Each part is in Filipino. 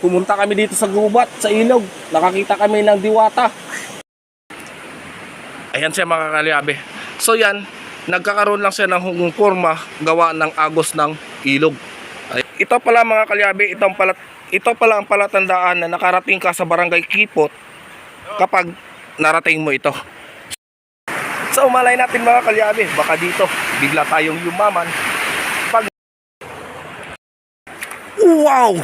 Pumunta kami dito sa gubat, sa ilog. Nakakita kami ng diwata. Ayan siya mga kalyabe. So yan, nagkakaroon lang siya ng forma gawa ng agos ng ilog. Ito pala mga kalyabe, ito pala ang palatandaan na nakarating ka sa Barangay Kipot kapag narating mo ito. So malay natin mga kalyabe, baka dito bigla tayong yumaman. Wow!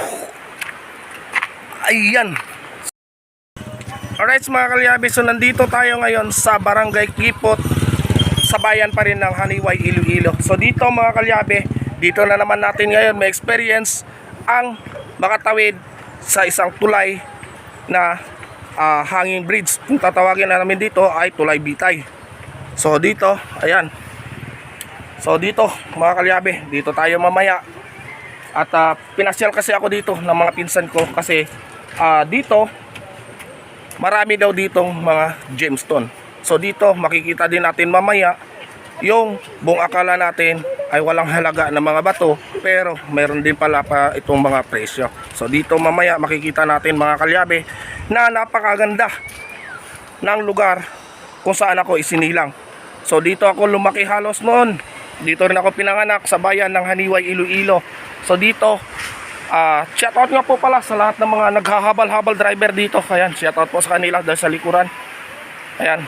Ayan! Alright mga kalyabe, so nandito tayo ngayon sa Barangay Kipot, sa bayan pa rin ng Haniway, Iloilo. So dito mga kalyabe, dito na naman natin ngayon may experience ang makatawid sa isang tulay na hanging bridge. Kung tatawagin na namin dito ay Tulay Bitay. So dito, ayan. So dito mga kalyabe, dito tayo mamaya. At pinasyal kasi ako dito ng mga pinsan ko kasi dito marami daw ditong mga gemstone. So dito makikita din natin mamaya yung buong akala natin ay walang halaga na mga bato, pero meron din pala pa itong mga presyo. So dito mamaya makikita natin mga kalyabe na napakaganda ng lugar kung saan ako isinilang. So dito ako lumaki halos noon. Dito rin ako pinanganak sa bayan ng Haniway, Iloilo. So dito, shoutout nga po pala sa lahat ng mga naghahabal-habal driver dito. Ayan, shoutout po sa kanila dahil sa likuran. Ayan.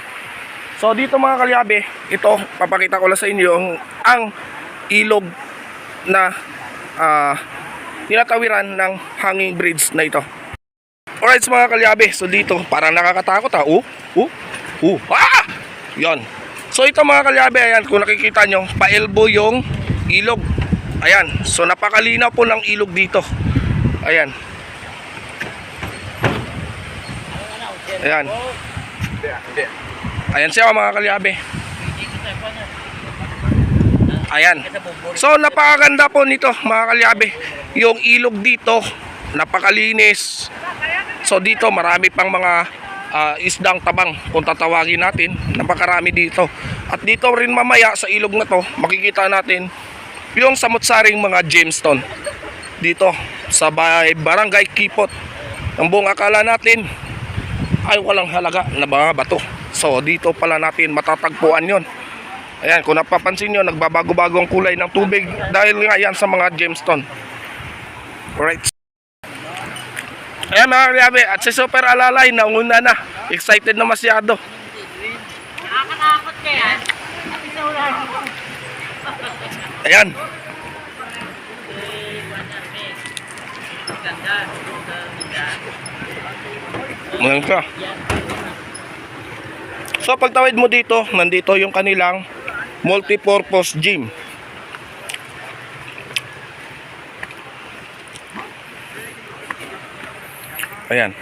So dito mga kalyabe, ito, papakita ko lang sa inyo ang ilog na tinatawiran ng hanging bridge na ito. Alright mga kalyabe, so dito, parang nakakatakot ha. Yan. So ito mga kalyabe, ayan, kung nakikita nyo, pa-elbow yung ilog. Ayan, so napakalinaw po ng ilog dito. Ayan. Ayan. Ayan siya mga kalyabe. Ayan. So napakaganda po nito mga kalyabe. Yung ilog dito, napakalinis. So dito marami pang mga isdang tabang kung tatawagin natin. Napakarami dito. At dito rin mamaya sa ilog na to, makikita natin yung samot-saring mga gemstone dito sa Barangay Kipot. Ang buong akala natin ay walang halaga na mga bato. So dito pala natin matatagpuan yon. Ayan, kung napapansin nyo, nagbabago-bago ang kulay ng tubig dahil nga yan sa mga gemstone. Alright. Ayan mga kalyabe, at si Super Alalay nauna na. Excited na masyado. Nakakatakot ka yan. Ayan. Ayan ka. So pagtawid mo dito, nandito yung kanilang multi-purpose gym. Ayan.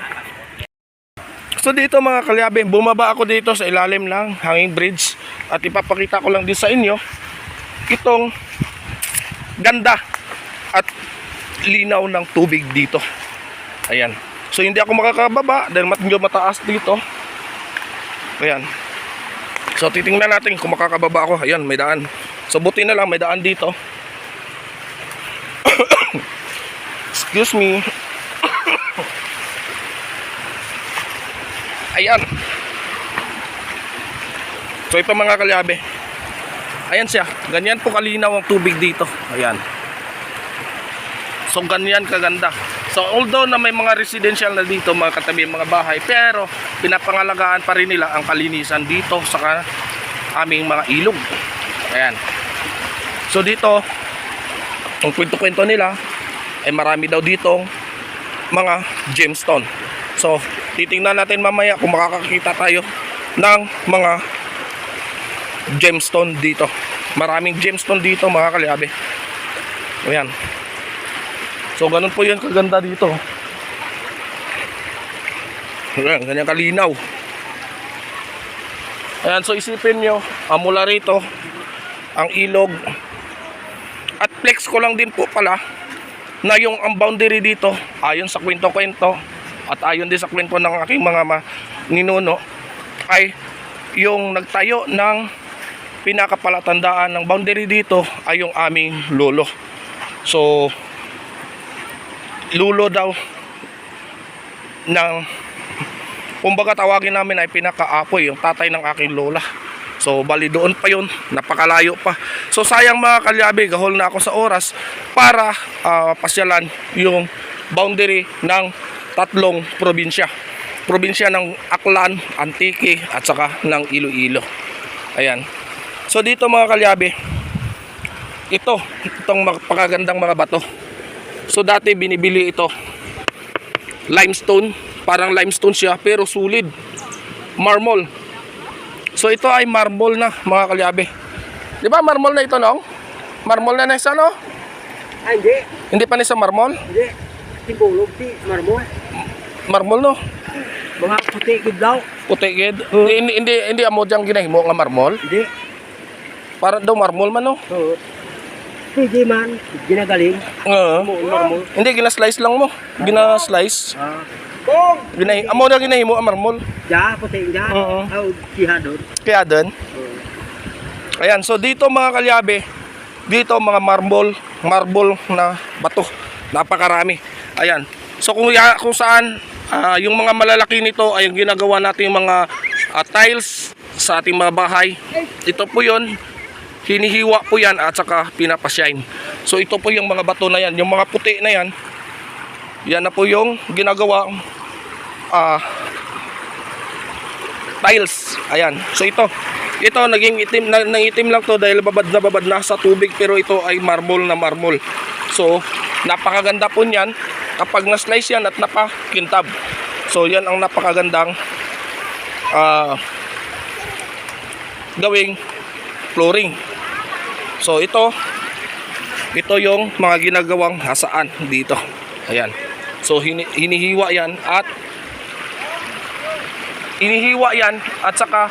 So dito mga kalyabe, bumaba ako dito sa ilalim ng hanging bridge at ipapakita ko lang din sa inyo itong ganda at linaw ng tubig dito. Ayan. So hindi ako makakababa dahil medyo mataas dito. Ayan. So titingnan natin kung makakababa ako. Ayan, may daan. So buti na lang may daan dito. Excuse me. Ayan. So ito mga kalyabe. Ayan siya. Ganyan po kalinaw ang tubig dito. Ayan. So ganyan kaganda. So although na may mga residential na dito, mga katabi, mga bahay, pero pinapangalagaan pa rin nila ang kalinisan dito sa aming mga ilog. Ayan. So dito, ang kwento-kwento nila ay marami daw ditong mga gemstone. So titingnan natin mamaya kung makakakita tayo ng mga gemstone dito. Maraming gemstone dito mga kalyabe. Ayan. So ganun po yun kaganda dito. Ayan, ganyan kalinaw. Ayan, so isipin nyo, mula rito ang ilog. At flex ko lang din po pala na yung ang boundary dito, ayon sa kwento-kwento at ayon din sa kwento ng aking mga ninuno, ay yung nagtayo ng pinakapalatandaan ng boundary dito ay yung aming lolo. So lulo daw ng, kumbaga tawagin namin ay pinakaapoy, yung tatay ng aking lola. So bali doon pa yun, napakalayo pa. So sayang mga kalyabe, gahol na ako sa oras para pasyalan yung boundary ng tatlong probinsya. Probinsya ng Aklan, Antique at saka ng Iloilo. Ayan. So dito mga kalyabe, itong magpakagandang mga bato. So dati binibili ito limestone, parang limestone siya pero solid, marble. So ito ay marble na mga kalyabe. Di ba marble na ito, no? Marble na isa, no? Ay, hindi. Hindi pa ni sa marble? Hindi. Tibulog, marmol. Marble, no? Mga puti gid daw. Puti gid. Hindi amo diyang ginahimo nga marble. Hindi. Para daw marble man, no? Oo. Pwede man. Ginagaling. Marmol. Hindi, gina-slice lang mo. Gina-slice. Amo na ginahimo ang marble. Ja, puti ja. Oo. Aw, sihadon. Kaya doon. Ayan, so dito mga kalyabe, dito mga marble na bato. Napakarami. Ayan. So kung saan yung mga malalaki nito ay yung ginagawa natin yung mga tiles sa ating mga bahay. Ito po yun, hinihiwa po yan at saka pinapasyine. So ito po yung mga bato na yan, yung mga puti na yan, yan na po yung ginagawa tiles. Ayan. So ito naging itim, nangitim lang to dahil babad na sa tubig, pero ito ay marble na marble. So napakaganda po niyan kapag na-slice yan at napakintab. So yan ang napakagandang gawing flooring. So ito yung mga ginagawang hasaan dito. Ayan. So hinihiwa yan at saka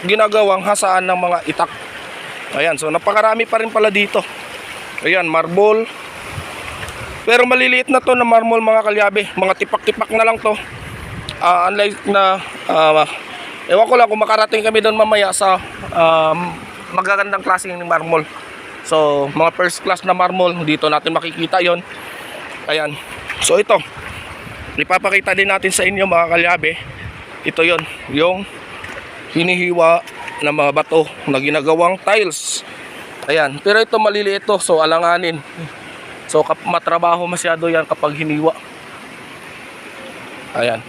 ginagawang hasaan ng mga itak. Ayan, so napakarami pa rin pala dito. Ayan, marble. Pero maliliit na to na marble mga kalyabe. Mga tipak-tipak na lang to. Unlike na ewan ko lang kung makarating kami doon mamaya sa magagandang klaseng ng marble. So mga first class na marble, dito natin makikita yon. Ayan. So ito, ipapakita din natin sa inyo mga kalyabe. Ito yon, yung hinihiwa na mga bato na ginagawang tiles. Ayan, pero ito maliliit to, so alanganin. So matrabaho masyado yan kapag hiniwa. Ayan.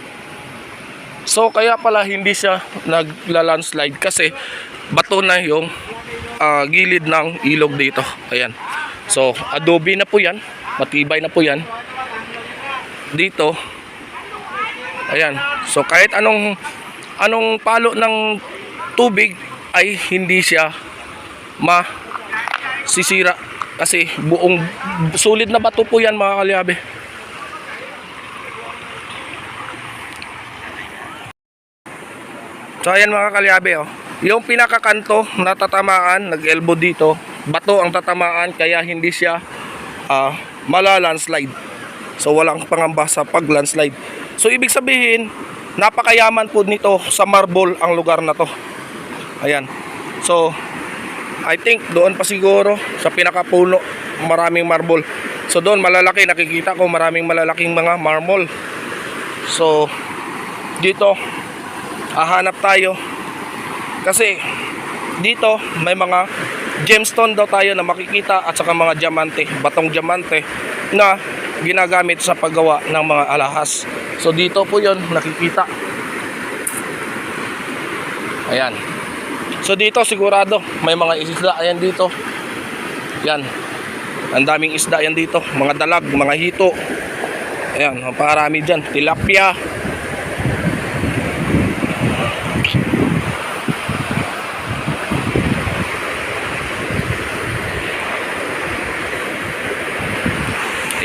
So kaya pala hindi siya nagla-landslide kasi bato na yung gilid ng ilog dito. Ayan. So adobe na po yan, matibay na po yan dito. Ayan. So kahit anong palo ng tubig ay hindi siya masisira kasi buong solid na bato po yan mga kalyabe. So ayan mga kalyabe, oh. Yung pinakakanto na tatamaan, nag-elbow dito, bato ang tatamaan kaya hindi siya mala-landslide. So walang pangamba sa pag-landslide. So ibig sabihin, napakayaman po nito sa marble ang lugar na to. Ayan. So I think doon pa siguro sa pinakapuno maraming marble. So doon malalaki, nakikita ko maraming malalaking mga marble. So dito hahanap tayo kasi dito may mga gemstone daw tayo na makikita at saka mga diamante, batong diamante na ginagamit sa paggawa ng mga alahas. So dito po yon nakikita. Ayan. So dito sigurado may mga isda yan dito. Yan. Ang daming isda yan dito, mga dalag, mga hito. Ayan, parami dyan, tilapia.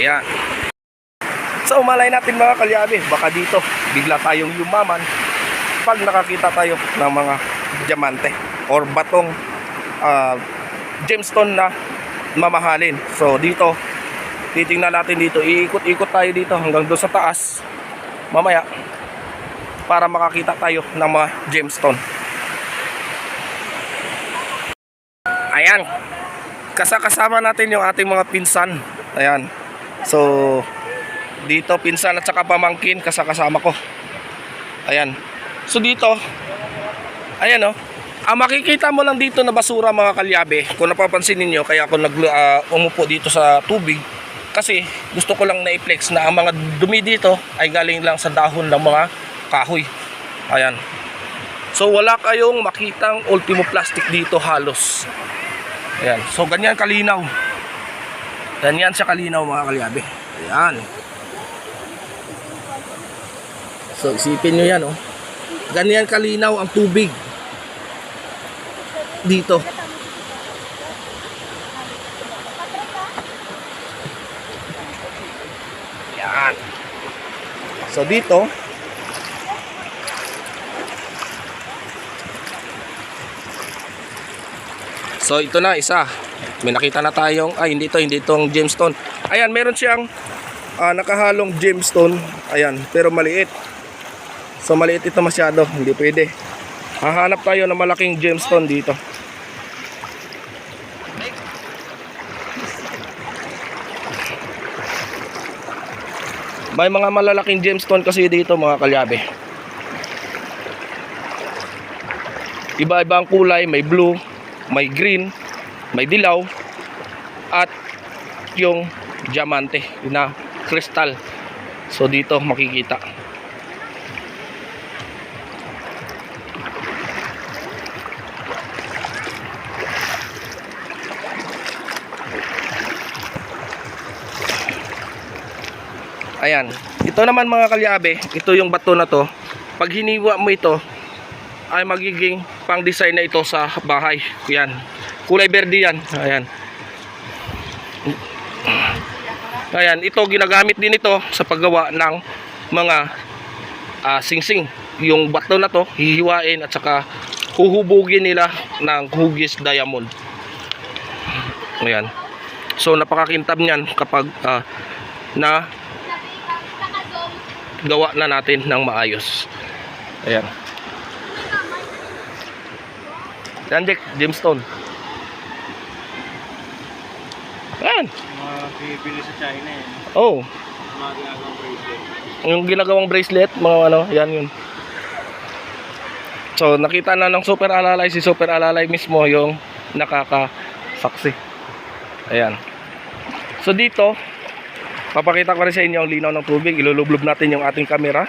Ayan. So malay natin mga kalyabe, baka dito bigla tayong yumaman pag nakakita tayo ng mga diamante or batong gemstone na mamahalin. So dito titingnan natin dito, iikot-ikot tayo dito hanggang doon sa taas mamaya para makakita tayo ng mga gemstone. Ayan, kasama natin yung ating mga pinsan. Ayan. So Dito pinsan at saka pamangkin kasama ko. Ayan. So dito, ayan oh. Ang makikita mo lang dito na basura mga kalyabe, kung napapansin niyo kaya ako umupo dito sa tubig kasi gusto ko lang na-flex na ang mga dumi dito ay galing lang sa dahon ng mga kahoy. Ayan. So wala kayong makitang ultimo plastic dito halos. Ayan. So ganyan kalinaw. Ganyan siya kalinaw mga kalyabe. Ayan. So isipin nyo yan oh. Ganyan kalinaw ang tubig dito. Yan. So dito so ito na isa. May nakita na tayong hindi itong gemstone. Ayan, meron siyang nakahalong gemstone. Ayan, pero maliit. So maliit ito masyado, hindi pwede. Hahanap tayo ng malaking gemstone dito. May mga malalaking gemstone kasi dito mga kalyabe. Iba-iba ang kulay, may blue, may green, may dilaw, at yung diamante na crystal. So dito makikita. Ayan, ito naman mga kalyabe, ito yung bato na to. Pag hiniwa mo ito, ay magiging pang design na ito sa bahay. Yan, kulay berde yan. Ayan. Ayan, ito ginagamit din ito sa paggawa ng mga singsing. Yung bato na to, hihiwain at saka huhubugin nila ng hugis diamond. Ayan. So napakakintab niyan kapag na gawa na natin ng maayos. Ayan. Yan, Jack, gemstone. Ayan. Bibili sa China eh. Oh. Mga ginagawang bracelet. Yung ginagawang bracelet, mga yan yun. So, nakita na ng Super Alalay, si Super Alalay mismo yung nakakasaksi. Ayan. So, dito, papakita ko rin sa inyo ang linaw ng tubig. Ilulublob natin yung ating camera.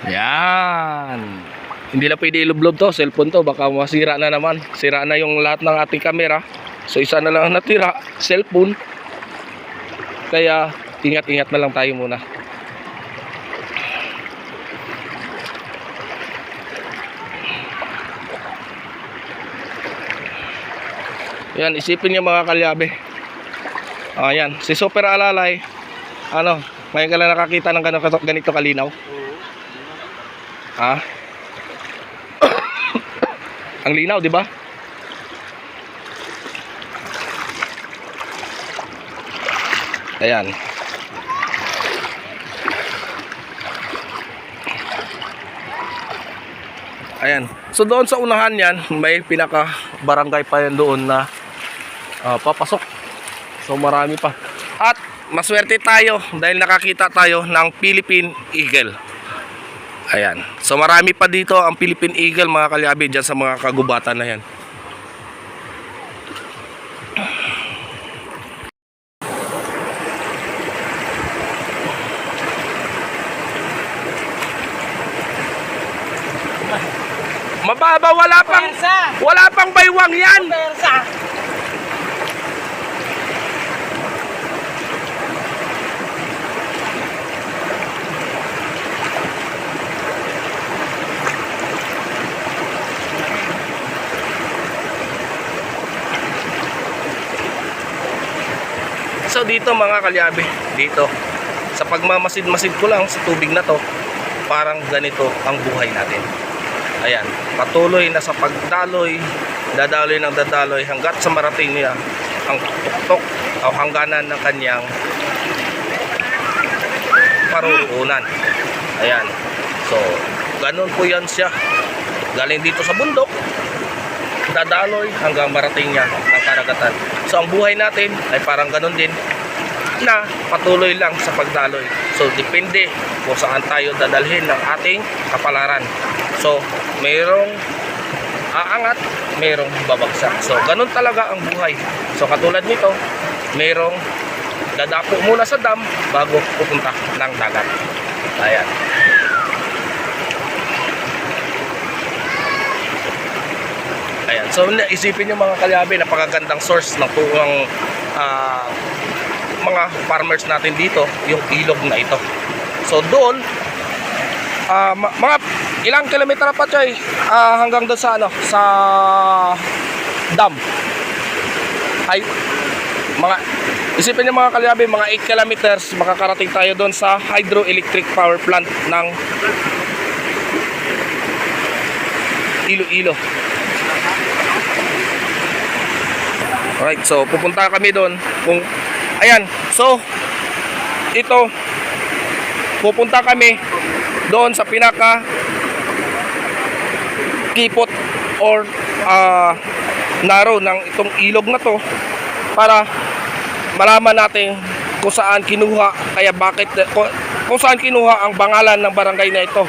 Yan. Hindi na pwede ilublob to, cellphone to, baka masira na naman. Sira na yung lahat ng ating camera. So isa na lang natira, cellphone. Kaya ingat-ingat na lang tayo muna. Yan, isipin niyo mga kalyabe. Ayan, si Super Alalay. Ngayon ka lang nakakita ng ganito kalinaw. Ha? Ang linaw, di ba? Ayan. Ayan. So doon sa unahan yan, may pinaka barangay pa yan doon na papasok. So marami pa. At maswerte tayo dahil nakakita tayo ng Philippine Eagle. Ayan. So marami pa dito ang Philippine Eagle mga kalyabe dyan sa mga kagubatan na yan. Mababa, wala pang baywang yan. So dito mga kalyabe, dito sa pagmamasid-masid ko lang sa tubig na to, parang ganito ang buhay natin. Ayan, patuloy na sa pagdaloy, dadaloy ng dadaloy hanggat sa marating niya ang tuktok o hangganan ng kanyang paruroonan. Ayan, so ganun po yan siya, galing dito sa bundok, dadaloy hanggang marating niya ang karagatan. So ang buhay natin ay parang ganun din, na patuloy lang sa pagdaloy. So depende kung saan tayo dadalhin ng ating kapalaran. So mayroong aangat, mayroong babagsak. So ganun talaga ang buhay. So katulad nito, mayroong dadapo muna sa dam bago pupunta ng dagat. Ayan. Ayan. So isipin nyo mga kalyabe, napakagandang source ng mga farmers natin dito, yung ilog na ito. So doon, mga ilang kilometer pa Choy, hanggang doon sa sa dam. Ay mga, isipin niyo mga kalyabe, mga 8 kilometers makakarating tayo doon sa hydroelectric power plant ng Iloilo. Alright, so pupunta kami doon. Ayan, so ito, pupunta kami doon sa pinaka kipot or naro ng itong ilog na to, para malaman natin kung saan kinuha, kung saan kinuha ang pangalan ng barangay na ito.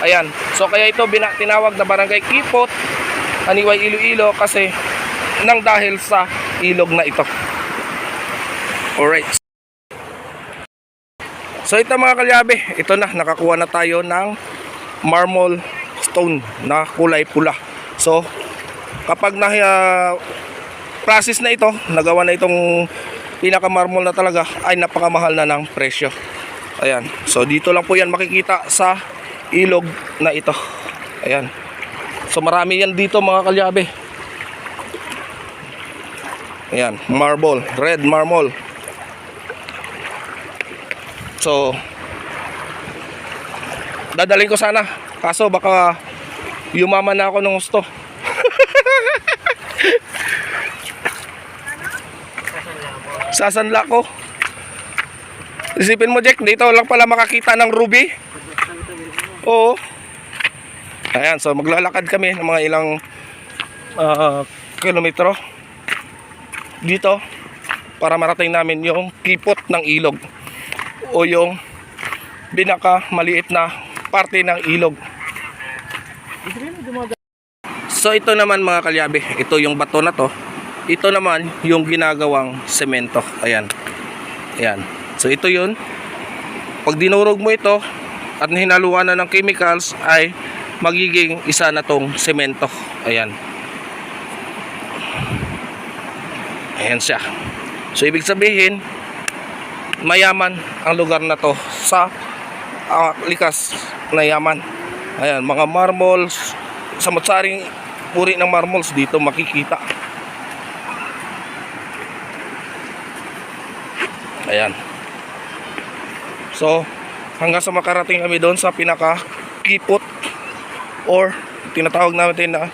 Ayan, so kaya ito tinawag na Barangay Kipot, Haniway, Iloilo, kasi nang dahil sa ilog na ito. Alright. So ito mga kalyabe, ito na, nakakuha na tayo ng marble stone na kulay pula. So kapag process na ito, nagawa na itong pinaka marble na talaga, ay napakamahal na ng presyo. Ayan, so dito lang po yan makikita sa ilog na ito. Ayan, so marami yan dito mga kalyabe. Ayan, marble, red marble. So dadalhin ko sana, kaso baka yumaman na ako ng gusto. Sasanla ko. Isipin mo Jack, dito lang pala makakita ng ruby. Oo. Ayan, so maglalakad kami ng mga ilang kilometro dito para marating namin yung kipot ng ilog, o yung binaka maliit na parte ng ilog. So ito naman mga kalyabe, ito yung bato na to. Ito naman yung ginagawang semento. Ayan. Ayan. So ito yun. Pag dinurog mo ito at hinaluan na ng chemicals, ay magiging isa na tong semento. Ayan. Ayan siya. So ibig sabihin, mayaman ang lugar na to sa likas na yaman. Ayan, mga marbles, samot-saring uri ng marbles dito makikita. Ayan. So hanggang sa makarating kami doon sa pinaka kipot, or tinatawag natin na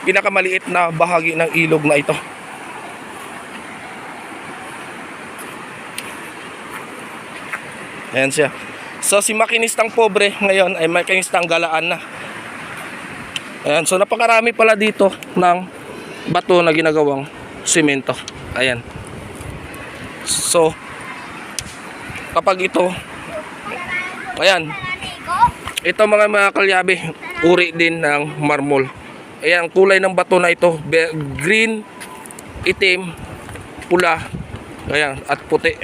pinakamaliit na bahagi ng ilog na ito. Ayan siya. So si makinistang pobre ngayon ay makinistang galaan na. Ayan, so napakarami pala dito ng bato na ginagawang semento. Ayan. So kapag ito, ayan, ito mga kalyabe, uri din ng marmol. Ayan, kulay ng bato na ito, green, itim, pula, ayan, at puti.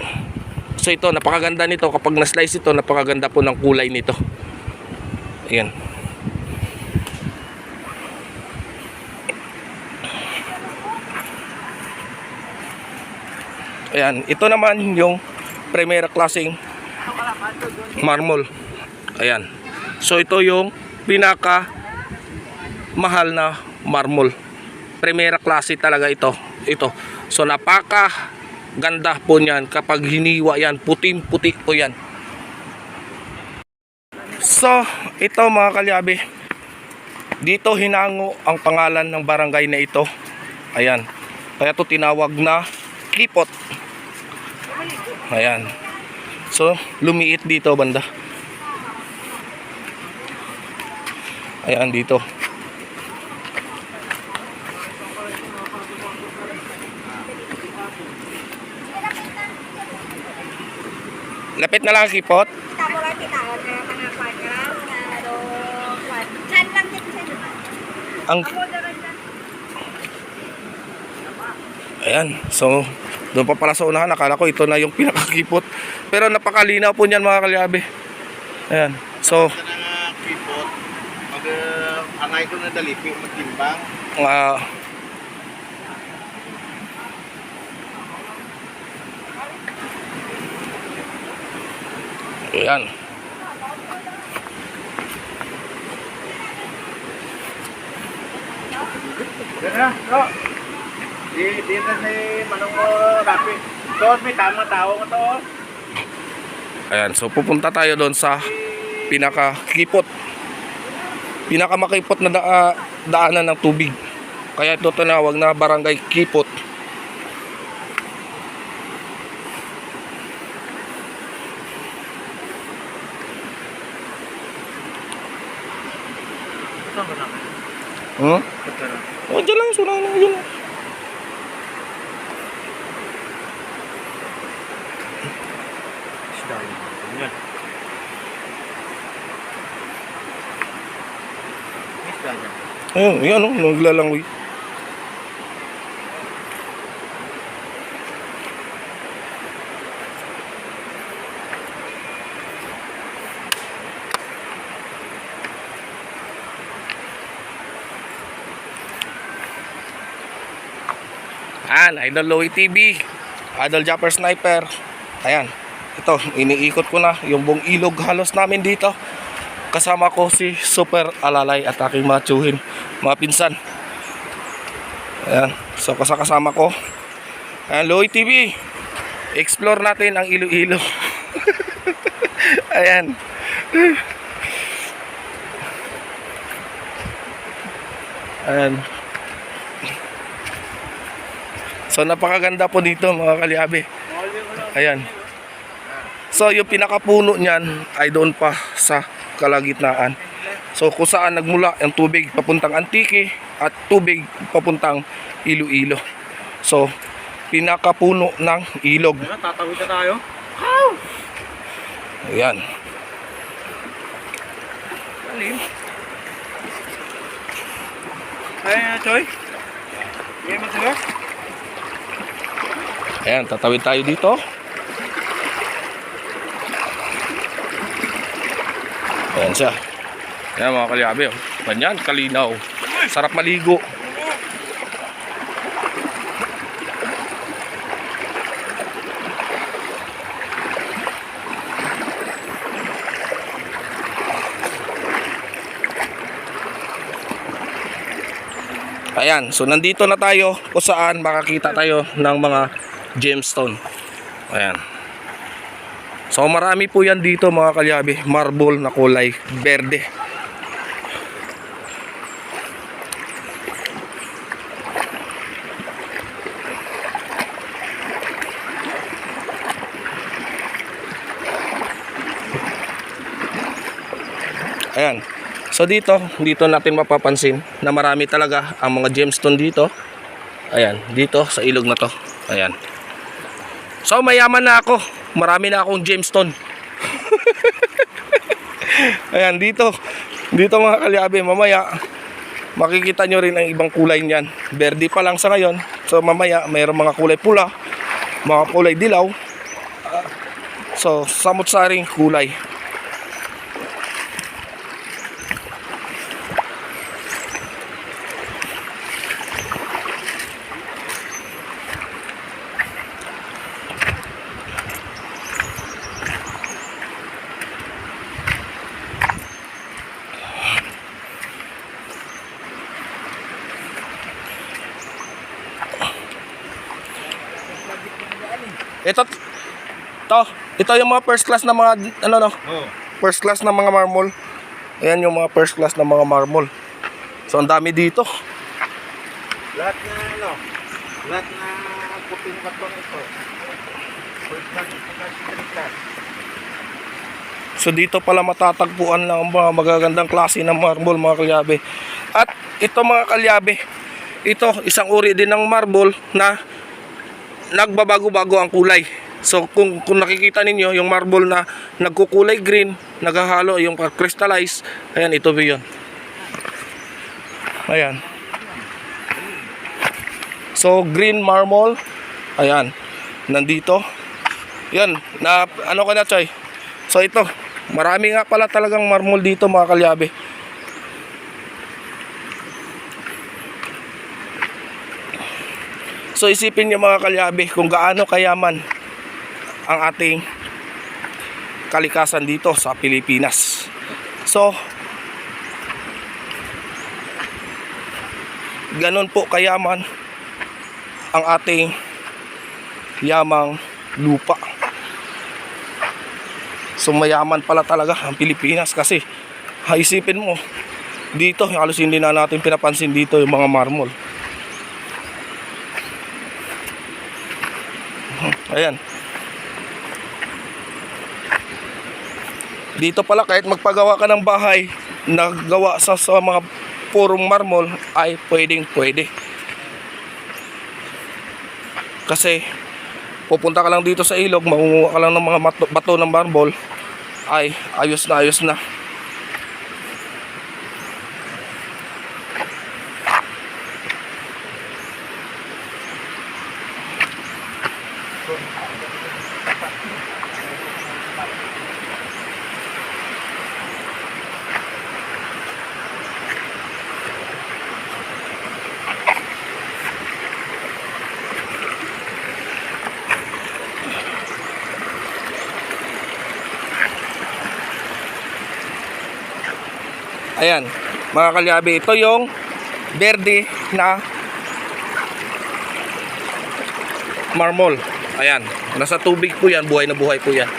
So ito, napakaganda nito. Kapag na-slice ito, napakaganda po ng kulay nito. Ayan. Ayan, ito naman yung primera klaseng marmol. Ayan. So ito yung pinaka mahal na marmol. Primera klase talaga ito. So napaka ganda po niyan kapag hiniwa yan, puting-puti po yan. So ito mga kalyabe, dito hinango ang pangalan ng barangay na ito. Ayan, kaya ito tinawag na Kipot. Ayan, so lumiit dito banda. Ayan dito. Lapit na lang ang kipot. Tamo lang tinaon na mga kwadran na do kwan. Chan lang din sa ito. Ang Amo na rin na. Ayan, so doon pa pala sa unahan, akala ko ito na yung pinakakipot. Pero napakalinaw po niyan mga kalyabe. Ayan, so Sa nga kipot, pag angay ko na dalipi, magtimbang. ah, ayan. Yan na, no. Di na si Manong mo, Rapi. So, may tamang tao mo to. Ayan, so pupunta tayo doon sa pinakakipot. Pinakamakipot na daanan ng tubig. Kaya ito tinawag na Barangay Kipot. Ito ba naman? Hmm? Ito na. O, dyan lang, sura lang yun. Isda yun. Yan. Isda yan. Ayun, yan o, naglalangoy. Idol Louie TV, Idol Japper Sniper. Ayan, ito, iniikot ko na yung buong ilog halos namin dito. Kasama ko si Super Alalay at aking mga tsuhin, mga pinsan. Ayan, so kasama ko. Ayan, Louie TV, explore natin ang Iloilo. Ayan. Ayan. So napakaganda po dito mga kalyabe. Ayan. So yung pinakapuno niyan ay doon pa sa kalagitnaan. So kung saan nagmula ang tubig papuntang Antique at tubig papuntang Iloilo. So pinakapuno ng ilog. Tatawid na tayo. Ayan. Alin? Ay, Choy. Hindi mo sila? Ayan, tatawid tayo dito. Ayan siya. Ayan mga kalyabe. Oh. Ganyan, kalinaw. Sarap maligo. Ayan, so nandito na tayo kung saan makakita tayo ng mga gemstone. Ayan. So marami po yan dito mga kalyabe, marble na kulay berde. Ayan. So dito natin mapapansin na marami talaga ang mga gemstone dito. Ayan, dito sa ilog na to. Ayan. So mayaman na ako. Marami na akong gemstone. Ayan, dito mga kalyabe, mamaya makikita nyo rin ang ibang kulay niyan. Verde pa lang sa ngayon. So mamaya mayroong mga kulay pula, mga kulay dilaw. So samut-saring kulay. Ito yung mga first class na mga first class na mga marble. Ayan yung mga first class na mga marble. So ang dami dito. Lahat na lahat na puting katong ito. First class. So dito pala matatagpuan ng mga magagandang klase ng marble mga kalyabe. At ito mga kalyabe, ito isang uri din ng marble na nagbabago-bago ang kulay. So kung nakikita ninyo yung marble na nagkukulay green, naghahalo yung crystallize, ayan, ito ba yun. Ayan. So green marble, ayan, nandito. Yan, na ano ka na, Choy? So ito, marami nga pala talagang marble dito mga kalyabe. So isipin niyo mga kalyabe kung gaano kayaman ang ating kalikasan dito sa Pilipinas. So ganun po kayaman ang ating yamang lupa. So mayaman pala talaga ang Pilipinas kasi isipin mo dito, halos hindi na natin pinapansin dito yung mga marmol. Ayan. Dito pala kahit magpagawa ka ng bahay na gawa sa mga purong marmol ay pwede. Kasi pupunta ka lang dito sa ilog, mangunguha ka lang ng mga bato ng marble, ay ayos na. Ayan, mga kalyabe, ito yung verde na marmol. Ayan, nasa tubig po yan, buhay na buhay po yan.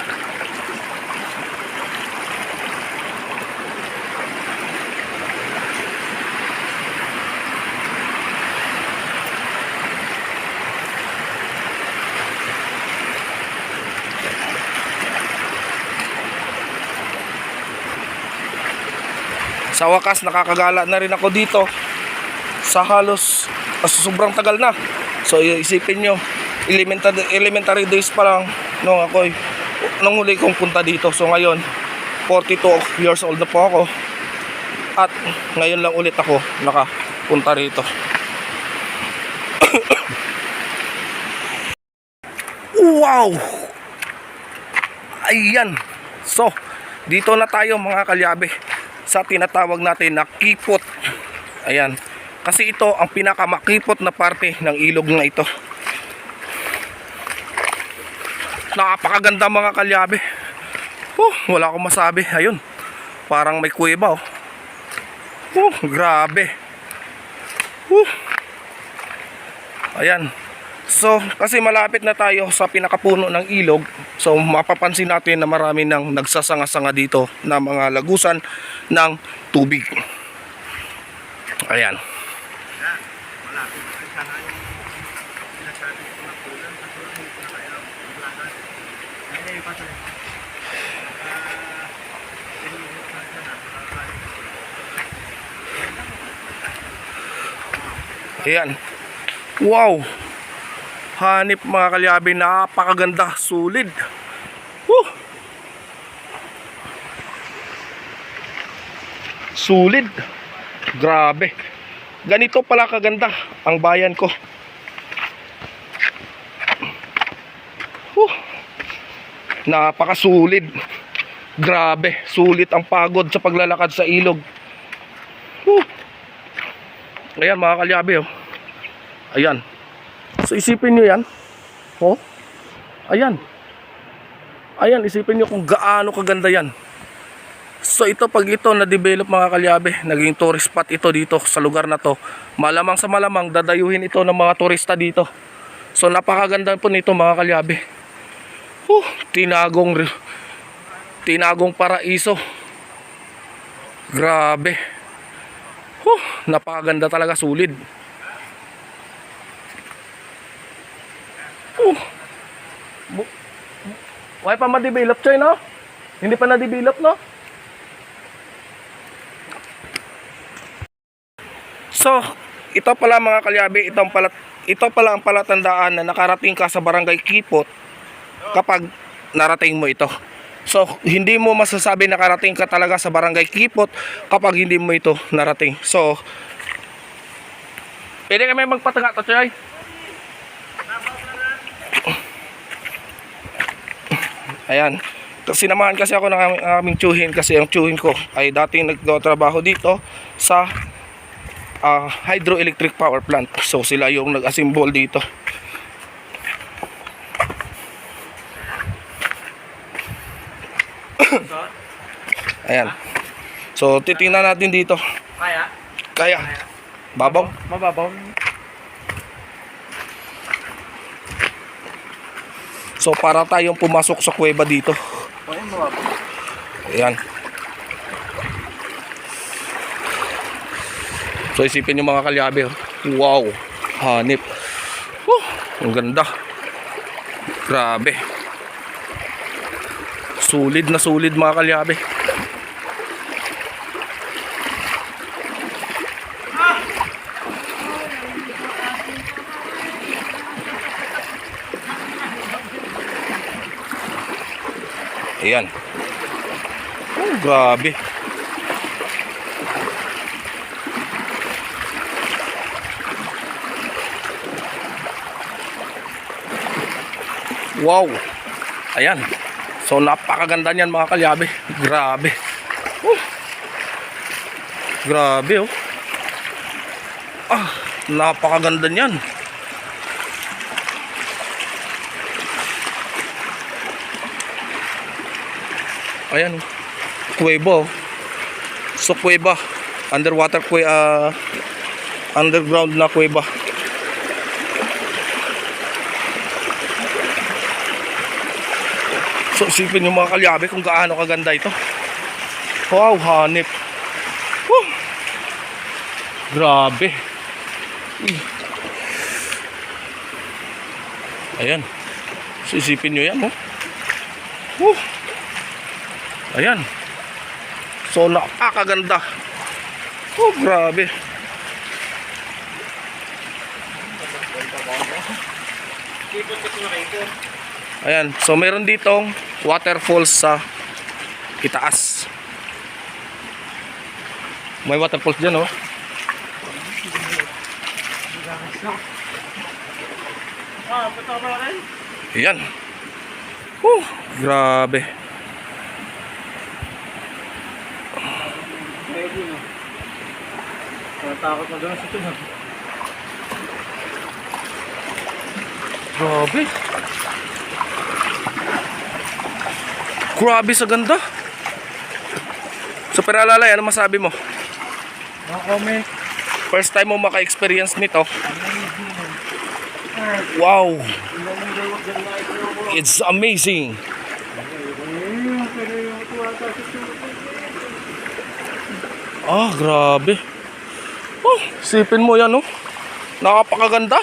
Sa wakas, nakakagala na rin ako dito sa halos sobrang tagal na. So isipin nyo, elementary days pa lang nung huli kong punta dito. So ngayon 42 years old na po ako, at ngayon lang ulit ako nakapunta rito. Wow! Ayan. So dito na tayo mga kalyabe sa tinatawag natin na kipot. Ayan. Kasi ito ang pinakamakipot na parte ng ilog na ito. Napakaganda mga kalyabe. Wala akong masabi. Ayun. Parang may kuweba. Grabe. Ayan. So, kasi malapit na tayo sa pinakapuno ng ilog. So, mapapansin natin na marami nang nagsasanga-sanga dito na mga lagusan ng tubig. Ayan. Ayan. Wow! Hanip mga kalyabe, napakaganda, sulit. Sulit. Grabe. Ganito pala kaganda ang bayan ko. Napakasulit. Grabe, sulit ang pagod sa paglalakad sa ilog. Ayan mga kalyabe, ayan. So isipin nyo yan. Ayan. Ayan, isipin nyo kung gaano kaganda yan. So ito, pag ito na-develop mga kalyabe, naging tourist spot ito dito sa lugar na to, malamang sa malamang dadayuhin ito ng mga turista dito. So napakaganda po nito mga kalyabe. Tinagong paraiso. Grabe. Napakaganda talaga, sulit. Why pa ma-develop, Choy, no? Hindi pa na-develop, no? So, ito pala mga kalyabe, ito pala ang palatandaan na nakarating ka sa Barangay Kipot kapag narating mo ito. So, hindi mo masasabi na karating ka talaga sa Barangay Kipot kapag hindi mo ito narating. So, pwede kami magpatanga to, Choy. Ayan. Sinamahan kasi ako ng aming tsuhin kasi ang tsuhin ko ay dating nagtatrabaho dito sa hydroelectric power plant. So, sila yung nag-assemble dito. Ayan. So, titingnan natin dito. Kaya? Kaya. Babaw. Mababaw. So, para tayong pumasok sa kuweba dito. Ayun, mababaw. Ayan. So, isipin yung mga kalyabe. Oh. Wow. Hanip. Ang ganda. Grabe. Sulit na sulit mga kalyabe. Ayan. Oh, grabe. Wow. Ayan. So napakaganda niyan mga kalyabe. Grabe. Grabe oh. Napakaganda niyan. Ayan, kuweba oh. So kuweba, underwater kuweba, underground na kuweba. So isipin yung mga kalyabe kung gaano kaganda ito. Wow, hanip. Grabe. Ayan. So isipin nyo yan oh. Ayan. So napakaganda. Grabe. Ayan. So meron ditong waterfalls sa itaas. May waterfalls dyan oh. Ayan. Grabe. Takot na doon sa ito. Grabe. Grabe sa ganda. So Peralalay, ano masabi mo? Comment. First time mo maka-experience nito. Wow. It's amazing. Grabe. Sipin mo yan oh. Nakapakaganda.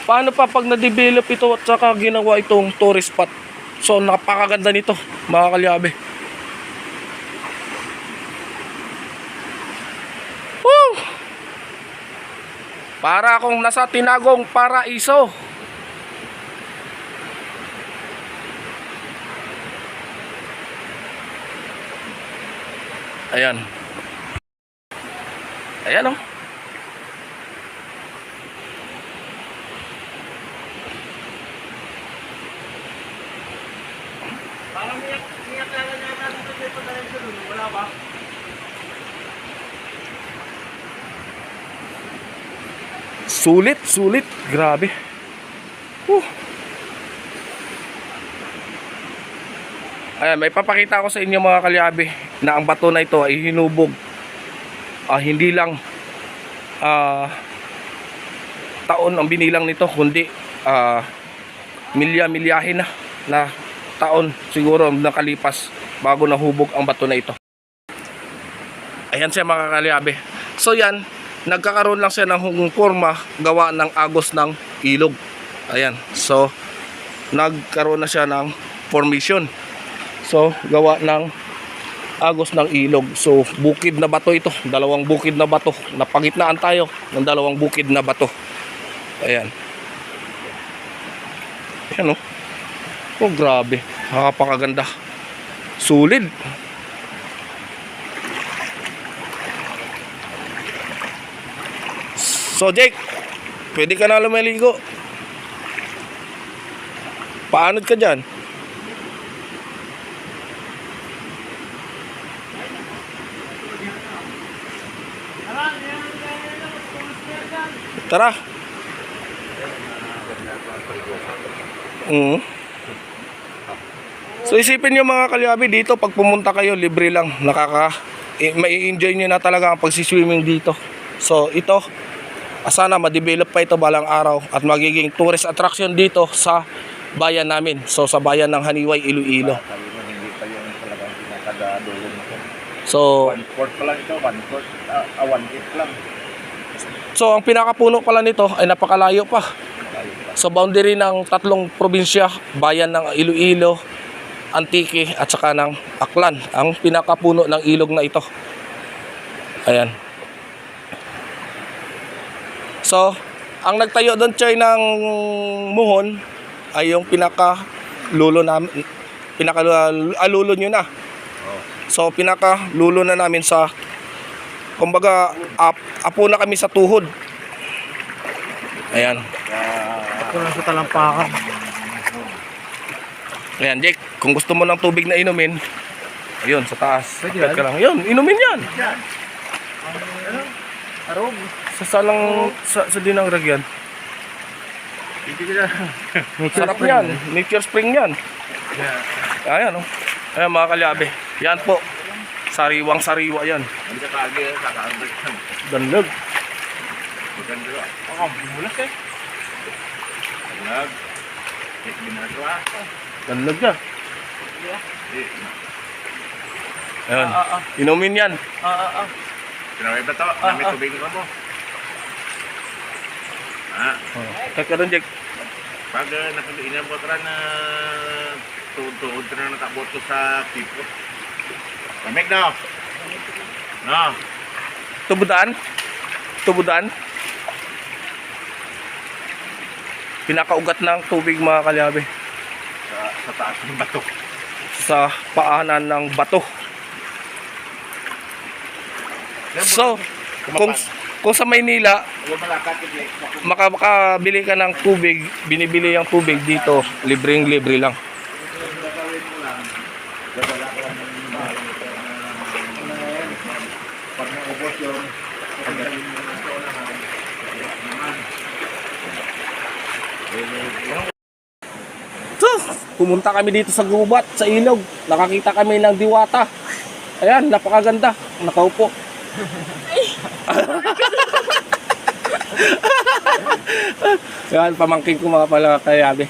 Paano pa pag na-develop ito at saka ginawa itong tourist spot? So napakaganda nito mga kalyabe. Para akong nasa tinagong paraiso. Ayan. Ayan oh. Parang niyak lang na natin dito dahil sa dulo. Wala ba? Sulit, sulit. Grabe. Ayan, may papakita ko sa inyo mga kalyabe na ang bato na ito ay hinubog. Hindi lang taon ang binilang nito, kundi milya-milyahin na taon siguro nakalipas bago nahubog ang bato na ito. Ayan siya mga kalyabe. So yan, nagkakaroon lang siya ng forma gawa ng agos ng ilog. Ayan, so nagkaroon na siya ng formation. So gawa ng agos ng ilog. So bukid na bato ito, dalawang bukid na bato. Napagitnaan tayo ng dalawang bukid na bato. Ayan. Ano? Oh, grabe. Nakapakaganda. Sulit. So, Jake, pwede ka na lumaligo. Paanod ka dyan. Tara. So isipin nyo mga kalyabi, dito pag pumunta kayo, libre lang. Mai-enjoy nyo na talaga ang pagsiswimming dito. So ito, sana ma-develop pa ito balang araw at magiging tourist attraction dito sa bayan namin. So sa bayan ng Haniway, Iloilo. Sabi mo, hindi pa yung talagang pinakadulong nito. So 1/4 pa lang ito, 1/4, 1/8 lang. So ang pinakapuno pala nito ay napakalayo pa. So boundary ng tatlong probinsya, bayan ng Iloilo, Antique at saka ng Aklan, ang pinakapuno ng ilog na ito. Ayan. So ang nagtayo doon Choy ng muhon ay yung pinakalulo namin, lulo nyo na. So pinakalulo na namin sa, kumbaga apo na kami sa tuhod. Ayan. Ako lang sa talampakan. Ayan, Jake, kung gusto mo ng tubig na inumin, ayun, sa taas. Pwede ka lang. Yun, inumin yan. Arog. Sa dinang ragyan. Hindi ko na. Sarap yan. Nature spring yan. Ayan, oh. Ayan, mga kalyabe. Yan po. Sariwang sariwa yan. Hindi ka kagi, kakaambag yan. Danlag. Maganda ka. Oh, bimulas eh. Danlag. Ginagawa. Danlag yan. Ayan. Inumin yan. Pinaway ba ito? Nami tubig ko mo. Kahit ka doon, Jake. Pag nakainom ko tara na tuod-tuod na natabot ko sa tipo. Lamig na. No. Tubudan. Tubudan. Pinakaugat ng tubig mga kalyabe. Sa taas ng bato. Sa paanan ng bato. So, kung sa Maynila, makabili ka ng tubig, binibili yung tubig dito, libreng-libre lang. So, pumunta kami dito sa gubat, sa ilog. Nakakita kami ng diwata. Ayan, napakaganda. Nakaupo. Yan, pamangkin ko mga pala kayabe.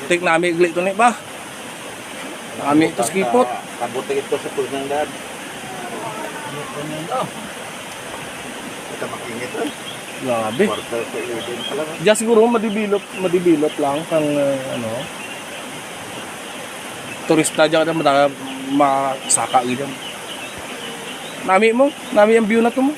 Tik nami igli to ni ba? Nami ito skipot. Kabuti ito sa tunang dad. Ito makingit rin. Grabe. Kwarta sa iyo din pala. Diyan siguro madibilot lang kang ano. Turista dyan ka masaka dyan. Nami ang view na to mo.